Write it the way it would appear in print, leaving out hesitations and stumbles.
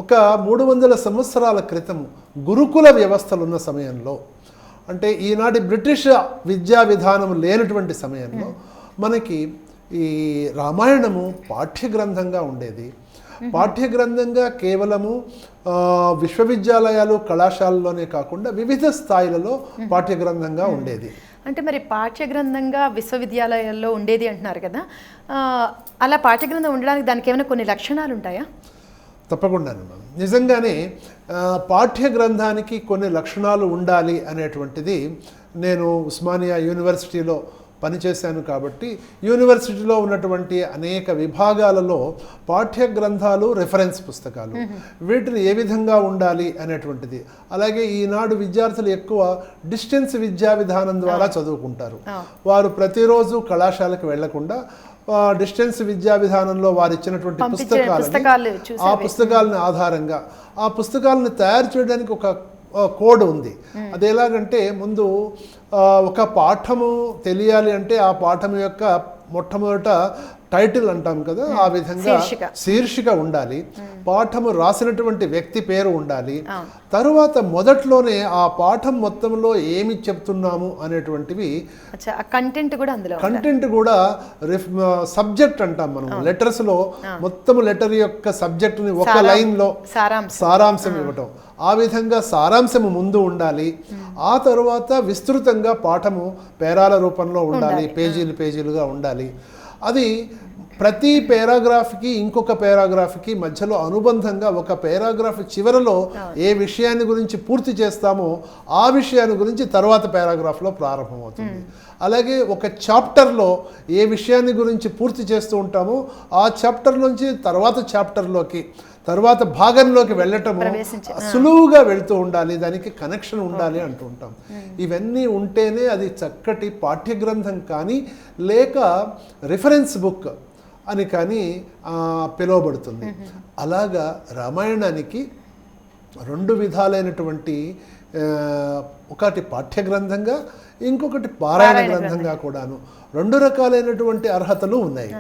ఒక 300 సంవత్సరాల క్రితం గురుకుల వ్యవస్థలు ఉన్న సమయంలో, అంటే ఈనాటి బ్రిటిష్ విద్యా విధానం లేనటువంటి సమయంలో మనకి ఈ రామాయణము పాఠ్యగ్రంథంగా ఉండేది. పాఠ్యగ్రంథంగా కేవలము విశ్వవిద్యాలయాలు కళాశాలలోనే కాకుండా వివిధ స్థాయిలలో పాఠ్యగ్రంథంగా ఉండేది. అంటే మరి పాఠ్యగ్రంథంగా విశ్వవిద్యాలయాల్లో ఉండేది అంటున్నారు కదా, అలా పాఠ్యగ్రంథం ఉండడానికి దానికి ఏమైనా కొన్ని లక్షణాలు ఉంటాయా? తప్పకుండాను. నిజంగానే పాఠ్యగ్రంథానికి కొన్ని లక్షణాలు ఉండాలి అనేటువంటిది, నేను ఉస్మానియా యూనివర్సిటీలో పనిచేశాను కాబట్టి యూనివర్సిటీలో ఉన్నటువంటి అనేక విభాగాలలో పాఠ్యగ్రంథాలు, రెఫరెన్స్ పుస్తకాలు, వీటిని ఏ విధంగా ఉండాలి అనేటువంటిది. అలాగే ఈనాడు విద్యార్థులు ఎక్కువ డిస్టెన్స్ విద్యా విధానం ద్వారా చదువుకుంటారు. వారు ప్రతిరోజు కళాశాలకు వెళ్లకుండా డిస్టెన్స్ విద్యా విధానంలో వారు ఇచ్చినటువంటి ఆ పుస్తకాలని ఆధారంగా ఆ పుస్తకాలను తయారు చేయడానికి ఒక కోడ్ ఉంది. అది ఎలాగంటే, ముందు ఒక పాఠము తెలియాలి అంటే ఆ పాఠం యొక్క మొట్టమొదట టైటిల్ అంటాం కదా, ఆ విధంగా శీర్షిక ఉండాలి. పాఠము రాసినటువంటి వ్యక్తి పేరు ఉండాలి. తరువాత మొదట్లోనే ఆ పాఠం మొత్తంలో ఏమి చెప్తున్నాము అనేటువంటివి కంటెంట్ కూడా సబ్జెక్ట్ అంటాం మనం. లెటర్స్ లో మొత్తం లెటర్ యొక్క సబ్జెక్ట్ ని ఒక లైన్ లో సారాంశం ఇవ్వటం. ఆ విధంగా సారాంశము ముందు ఉండాలి. ఆ తరువాత విస్తృతంగా పాఠము పేరాల రూపంలో ఉండాలి, పేజీలుగా ఉండాలి. అది ప్రతి పారాగ్రాఫ్కి ఇంకొక పారాగ్రాఫ్కి మధ్యలో అనుబంధంగా ఒక పారాగ్రాఫ్ చివరలో ఏ విషయాన్ని గురించి పూర్తి చేస్తామో ఆ విషయాన్ని గురించి తర్వాత పారాగ్రాఫ్లో ప్రారంభమవుతుంది. అలాగే ఒక చాప్టర్లో ఏ విషయాన్ని గురించి పూర్తి చేస్తూ ఉంటామో ఆ చాప్టర్ నుంచి తర్వాత భాగంలోకి వెళ్ళటము సులువుగా వెళ్తూ ఉండాలి. దానికి కనెక్షన్ ఉండాలి అంటూ ఉంటాం. ఇవన్నీ ఉంటేనే అది చక్కటి పాఠ్యగ్రంథం కానీ లేక రిఫరెన్స్ బుక్ అని కానీ పిలువబడుతుంది. అలాగా రామాయణానికి రెండు విధాలైనటువంటి, ఒకటి పాఠ్యగ్రంథంగా, ఇంకొకటి పారాయణ గ్రంథంగా కూడాను రెండు రకాలైనటువంటి అర్హతలు ఉన్నాయి.